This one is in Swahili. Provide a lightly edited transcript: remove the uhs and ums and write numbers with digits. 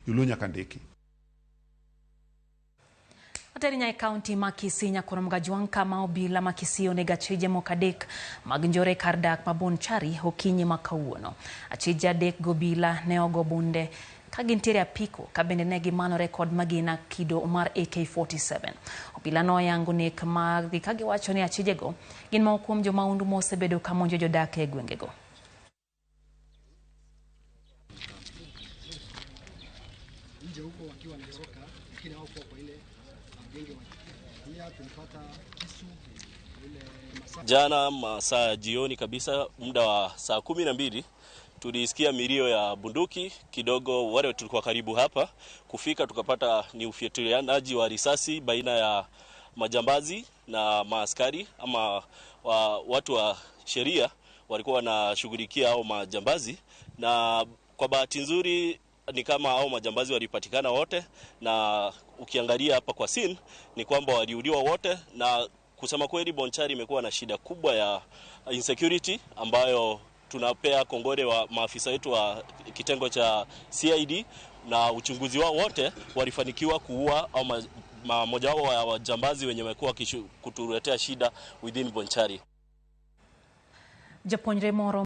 Yulunya Kandiki. Atarinya county makisinya kurumga juanka maobila makisio negachije mokadek magnjore kardak mabonchari hokinyi makawuono. Achija dek gobila neogo bunde kagintiere apiko kabende negi mano rekod magina kido mar AK-47. Obila no yangu nek magi kagiwacho ni achijego gin maukuom jo maundu mosebedo kamonjo jodake gwengego. Jana masaa jioni kabisa muda wa saa 12 tulisikia milio ya bunduki kidogo. Wale tulikuwa karibu hapa kufika tukapata ni ufyatulianaji wa risasi baina ya majambazi na maaskari ama watu wa sheria walikuwa wanashughulikia hao majambazi, na kwa bahati nzuri ni kama hao majambazi walipatikana wote, na ukiangalia hapa kwa scene ni kwamba waliuliwa wote. Na kusema kweli Bonchari imekuwa na shida kubwa ya insecurity ambayo tunapea kongole wa maafisa wetu wa kitengo cha CID, na uchunguzi wao wote walifanikiwa kuua au mmoja wao wa wajambazi wenye wamekuwa kutuletea shida within Bonchari. Japonjre moro